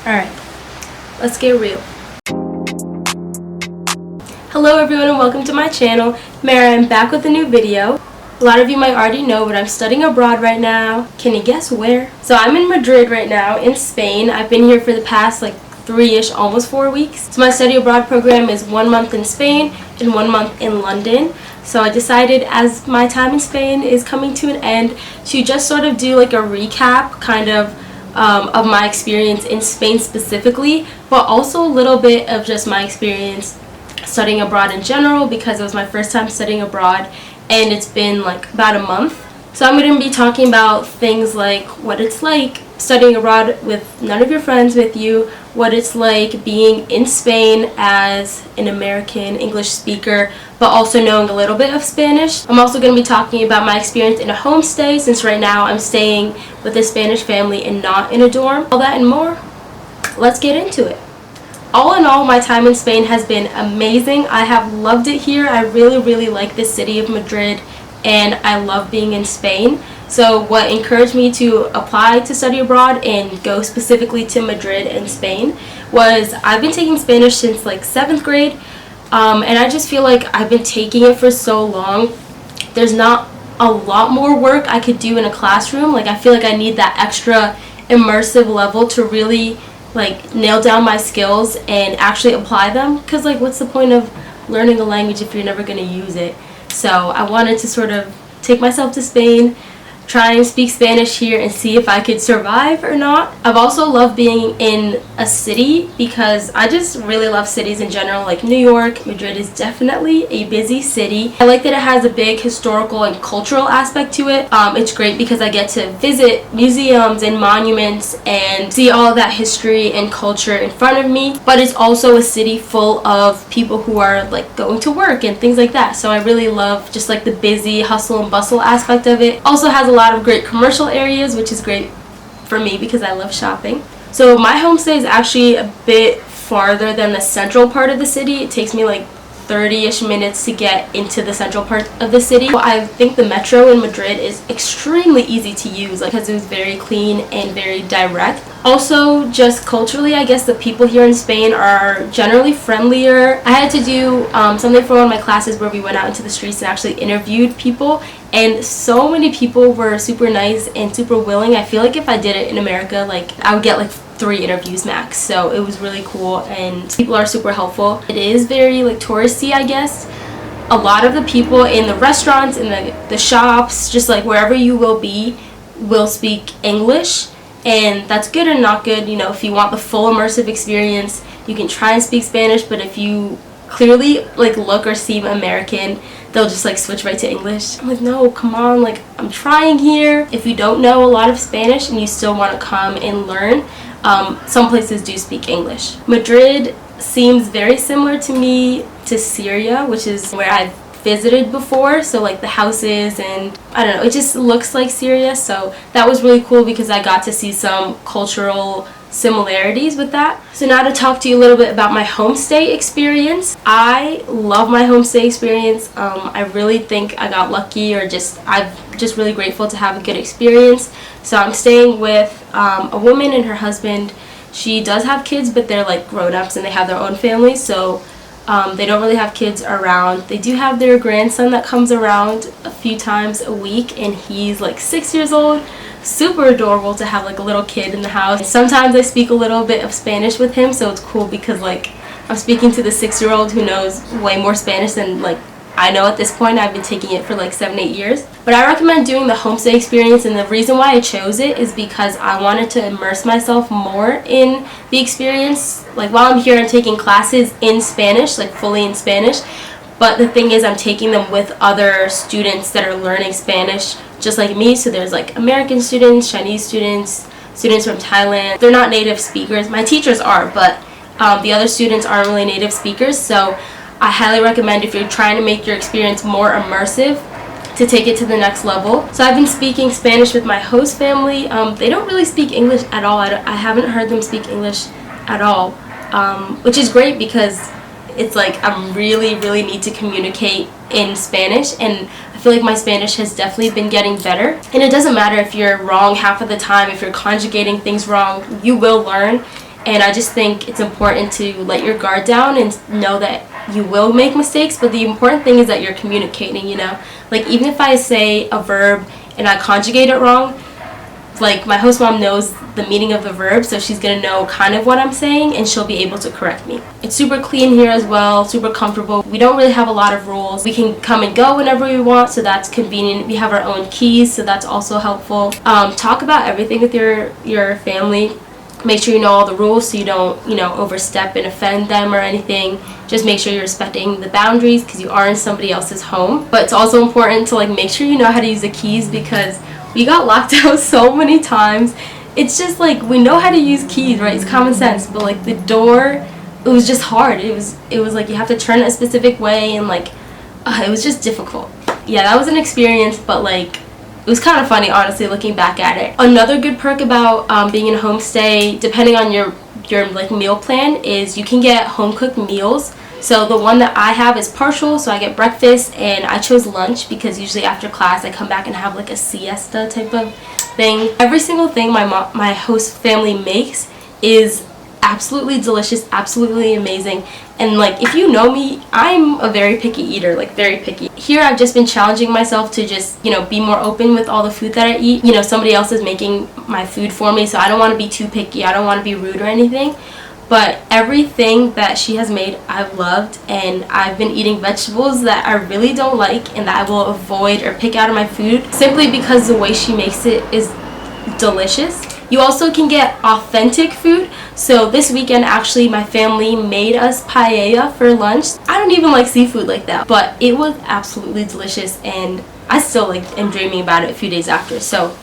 Alright, let's get real. Hello everyone and welcome to my channel. Mara, I'm back with a new video. A lot of you might already know, but I'm studying abroad right now. Can you guess where? So I'm in Madrid right now, in Spain. I've been here for the past like 3-ish, almost 4 weeks. So my study abroad program is 1 month in Spain and 1 month in London. So I decided, as my time in Spain is coming to an end, to just sort of do like a recap kind of my experience in Spain specifically, but also a little bit of just my experience studying abroad in general, because it was my first time studying abroad and it's been like about a month. So I'm going to be talking about things like what it's like studying abroad with none of your friends with you, what it's like being in Spain as an American English speaker, but also knowing a little bit of Spanish. I'm also going to be talking about my experience in a homestay, since right now I'm staying with a Spanish family and not in a dorm. All that and more, let's get into it. All in all, my time in Spain has been amazing. I have loved it here. I really like the city of Madrid, and I love being in Spain. So what encouraged me to apply to study abroad and go specifically to Madrid and Spain was I've been taking Spanish since like 7th grade, and I just feel like I've been taking it for so long. There's not a lot more work I could do in a classroom. Like, I feel like I need that extra immersive level to really like nail down my skills and actually apply them, because like what's the point of learning a language if you're never going to use it? So I wanted to sort of take myself to Spain, try and speak Spanish here and see if I could survive or not. I've also loved being in a city because I just really love cities in general. Like New York, Madrid is definitely a busy city. I like that it has a big historical and cultural aspect to it. It's great because I get to visit museums and monuments and see all of that history and culture in front of me. But it's also a city full of people who are like going to work and things like that. So I really love just like the busy hustle and bustle aspect of it. Also has a lot of great commercial areas, which is great for me because I love shopping. So my homestay is actually a bit farther than the central part of the city. It takes me like 30-ish minutes to get into the central part of the city. I think the metro in Madrid is extremely easy to use, like, because it was very clean and very direct. Also, just culturally, I guess the people here in Spain are generally friendlier. I had to do something for one of my classes where we went out into the streets and actually interviewed people, and so many people were super nice and super willing. I feel like if I did it in America, like, I would get like 3 interviews max. So it was really cool and people are super helpful. It is very like touristy, I guess. A lot of the people in the restaurants, in the shops, just like wherever you will be, will speak English, and that's good and not good. You know, if you want the full immersive experience, you can try and speak Spanish, but if you clearly like look or seem American, they'll just like switch right to English. I'm like, no, come on, like, I'm trying here. If you don't know a lot of Spanish and you still want to come and learn, some places do speak English. Madrid seems very similar to me to Syria, which is where I've visited before. So like the houses and I don't know, it just looks like Syria. So that was really cool because I got to see some cultural similarities with that. So now to talk to you a little bit about my homestay experience. I love my homestay experience. I really think I got lucky, or I'm just really grateful to have a good experience. So I'm staying with a woman and her husband. She does have kids, but they're like grown-ups and they have their own families, so they don't really have kids around. They do have their grandson that comes around a few times a week, and he's like 6 years old. Super adorable to have like a little kid in the house. Sometimes I speak a little bit of Spanish with him, so it's cool because like I'm speaking to the 6-year-old who knows way more Spanish than like I know at this point. I've been taking it for like 7-8 years. But I recommend doing the homestay experience, and the reason why I chose it is because I wanted to immerse myself more in the experience. Like, while I'm here, I'm taking classes in Spanish, like fully in Spanish, but the thing is I'm taking them with other students that are learning Spanish just like me. So there's like American students, Chinese students, students from Thailand. They're not native speakers. My teachers are, but the other students aren't really native speakers. So I highly recommend, if you're trying to make your experience more immersive, to take it to the next level. So I've been speaking Spanish with my host family. They don't really speak English at all. I haven't heard them speak English at all, which is great because it's like I really need to communicate in Spanish, and I feel like my Spanish has definitely been getting better. And it doesn't matter if you're wrong half of the time, if you're conjugating things wrong, you will learn. And I just think it's important to let your guard down and know that you will make mistakes, but the important thing is that you're communicating, you know? Like, even if I say a verb and I conjugate it wrong, like, my host mom knows the meaning of the verb, so she's gonna know kind of what I'm saying, and she'll be able to correct me. It's super clean here as well, super comfortable. We don't really have a lot of rules. We can come and go whenever we want, so that's convenient. We have our own keys, so that's also helpful. Talk about everything with your family. Make sure you know all the rules so you don't, you know, overstep and offend them or anything. Just make sure you're respecting the boundaries because you are in somebody else's home. But it's also important to, like, make sure you know how to use the keys, because we got locked out so many times. It's just like, we know how to use keys, right? It's common sense, but like the door, it was just hard. It was like you have to turn it a specific way, and like it was just difficult. Yeah, that was an experience, but like it was kind of funny, honestly, looking back at it. Another good perk about being in a homestay, depending on your like meal plan, is you can get home cooked meals. So the one that I have is partial, so I get breakfast, and I chose lunch because usually after class I come back and have like a siesta type of thing. Every single thing my host family makes is absolutely delicious, absolutely amazing. And like, if you know me, I'm a very picky eater, like very picky. Here I've just been challenging myself to just, you know, be more open with all the food that I eat. You know, somebody else is making my food for me, so I don't want to be too picky. I don't want to be rude or anything. But everything that she has made, I've loved, and I've been eating vegetables that I really don't like and that I will avoid or pick out of my food simply because the way she makes it is delicious. You also can get authentic food. So this weekend, actually, my family made us paella for lunch. I don't even like seafood like that, but it was absolutely delicious, and I still like am dreaming about it a few days after. So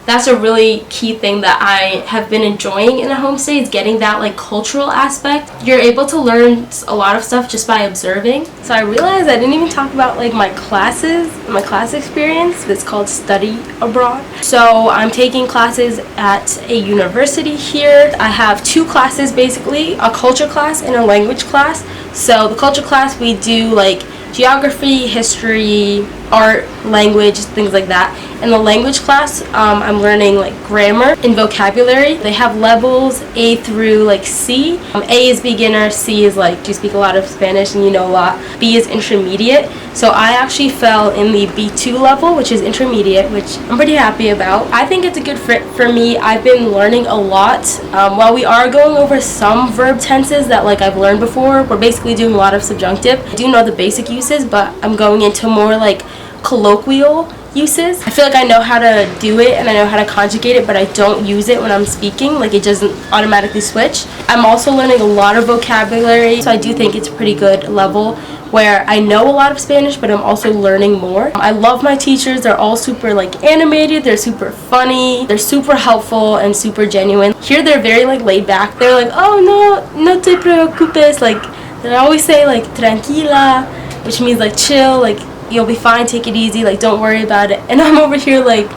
that's a really key thing that I have been enjoying in a homestay, is getting that like cultural aspect. You're able to learn a lot of stuff just by observing. So I realized I didn't even talk about like my classes, my class experience. It's called Study Abroad. So I'm taking classes at a university here. I have two classes basically, a culture class and a language class. So the culture class, we do like geography, history, art, language, things like that. In the language class, I'm learning like grammar and vocabulary. They have levels A through like C. A is beginner, C is like, you speak a lot of Spanish and you know a lot. B is intermediate. So I actually fell in the B2 level, which is intermediate, which I'm pretty happy about. I think it's a good fit for me. I've been learning a lot. While we are going over some verb tenses that like I've learned before, we're basically doing a lot of subjunctive. I do know the basic uses, but I'm going into more like colloquial uses. I feel like I know how to do it and I know how to conjugate it, but I don't use it when I'm speaking. Like, it doesn't automatically switch. I'm also learning a lot of vocabulary, so I do think it's a pretty good level where I know a lot of Spanish, but I'm also learning more. I love my teachers. They're all super like animated, they're super funny, they're super helpful and super genuine. Here they're very like laid back. They're like, oh no te preocupes, like they always say like tranquila, which means like chill, like you'll be fine, take it easy, like don't worry about it. And I'm over here like,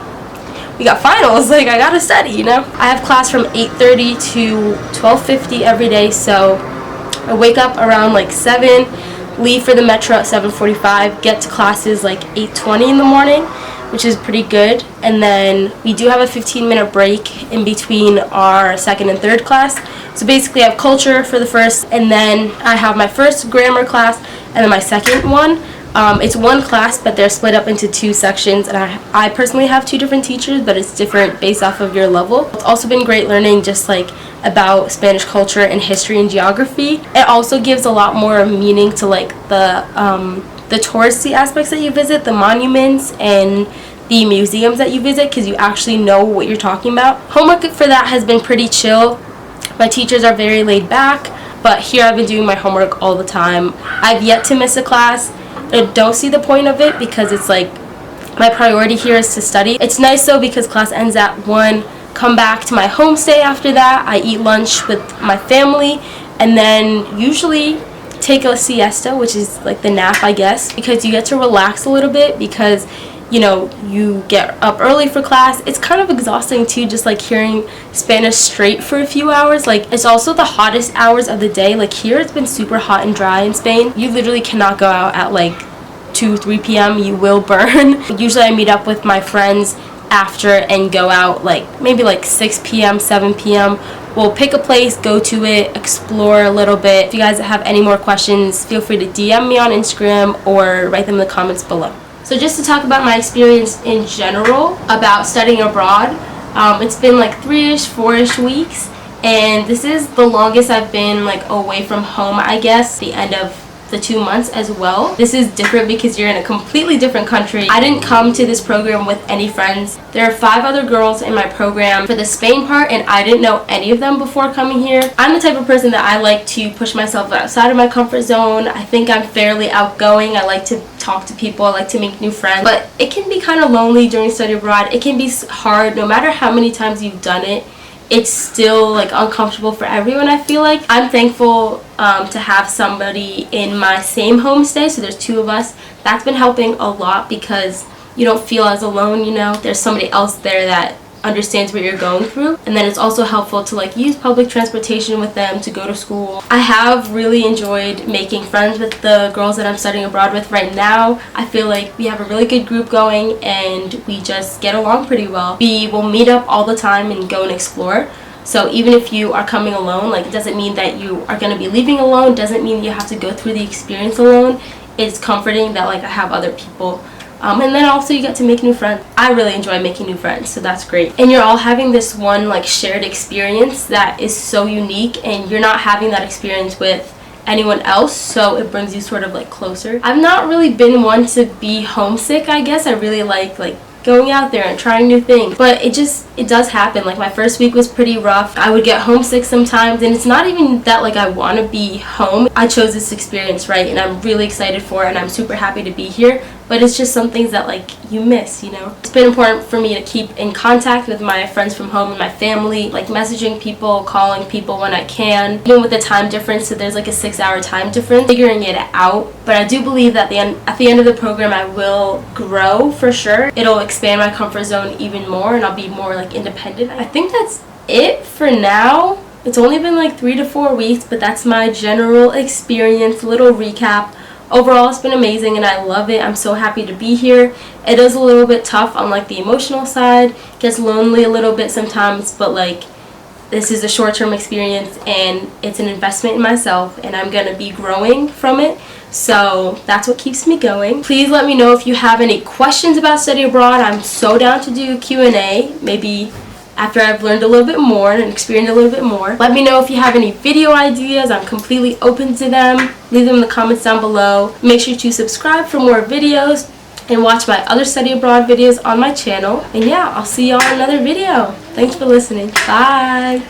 we got finals, like I gotta study, you know? I have class from 8:30 to 12:50 every day, so I wake up around like 7, leave for the metro at 7:45, get to classes like 8:20 in the morning, which is pretty good. And then we do have a 15-minute break in between our second and third class. So basically I have culture for the first, and then I have my first grammar class and then my second one. It's one class, but they're split up into two sections, and I personally have two different teachers, but it's different based off of your level. It's also been great learning just like about Spanish culture and history and geography. It also gives a lot more meaning to like the touristy aspects that you visit, the monuments and the museums that you visit, because you actually know what you're talking about. Homework for that has been pretty chill. My teachers are very laid back, but here I've been doing my homework all the time. I've yet to miss a class. I don't see the point of it because it's like my priority here is to study. It's nice though because class ends at 1, come back to my homestay after that. I eat lunch with my family and then usually take a siesta, which is like the nap, I guess, because you get to relax a little bit because, you know, you get up early for class. It's kind of exhausting too, just like hearing Spanish straight for a few hours. Like, it's also the hottest hours of the day. Like here it's been super hot and dry in Spain. You literally cannot go out at like 2-3 p.m. You will burn. Usually I meet up with my friends after and go out like maybe like 6 p.m., 7 p.m. We'll pick a place, go to it, explore a little bit. If you guys have any more questions, feel free to DM me on Instagram or write them in the comments below. So just to talk about my experience in general about studying abroad, it's been like 3-ish, 4-ish weeks, and this is the longest I've been like away from home, I guess, the end of the 2 months as well. This is different because you're in a completely different country. I didn't come to this program with any friends. There are 5 other girls in my program for the Spain part, and I didn't know any of them before coming here. I'm the type of person that I like to push myself outside of my comfort zone. I think I'm fairly outgoing. I like to talk to people. I like to make new friends, but it can be kind of lonely during study abroad. It can be hard no matter how many times you've done it. It's still like uncomfortable for everyone, I feel like. I'm thankful to have somebody in my same homestay, so there's 2 of us. That's been helping a lot because you don't feel as alone, you know. There's somebody else there that understands what you're going through, and then it's also helpful to like use public transportation with them to go to school. I have really enjoyed making friends with the girls that I'm studying abroad with right now. I feel like we have a really good group going and we just get along pretty well. We will meet up all the time and go and explore. So even if you are coming alone, like, it doesn't mean that you are going to be leaving alone, doesn't mean you have to go through the experience alone. It's comforting that like I have other people. And then also you get to make new friends. I really enjoy making new friends, so that's great. And you're all having this one like shared experience that is so unique, and you're not having that experience with anyone else, so it brings you sort of like closer. I've not really been one to be homesick, I guess. I really like going out there and trying new things, but it does happen. Like, my first week was pretty rough. I would get homesick sometimes, and it's not even that like I want to be home. I chose this experience, right, and I'm really excited for it, and I'm super happy to be here, but it's just some things that like you miss, you know. It's been important for me to keep in contact with my friends from home and my family, like messaging people, calling people when I can, even with the time difference. So there's like a 6-hour time difference, figuring it out. But I do believe that at the end of the program I will grow for sure. It'll expand my comfort zone even more, and I'll be more like independent. I think that's it for now. It's only been like 3 to 4 weeks, but that's my general experience, little recap. Overall, it's been amazing and I love it. I'm so happy to be here. It is a little bit tough on like the emotional side. It gets lonely a little bit sometimes, but like, this is a short-term experience and it's an investment in myself, and I'm gonna be growing from it. So that's what keeps me going. Please let me know if you have any questions about study abroad. I'm so down to do Q&A, maybe after I've learned a little bit more and experienced a little bit more. Let me know if you have any video ideas. I'm completely open to them. Leave them in the comments down below. Make sure to subscribe for more videos and watch my other study abroad videos on my channel. And yeah, I'll see y'all in another video. Thanks for listening. Bye.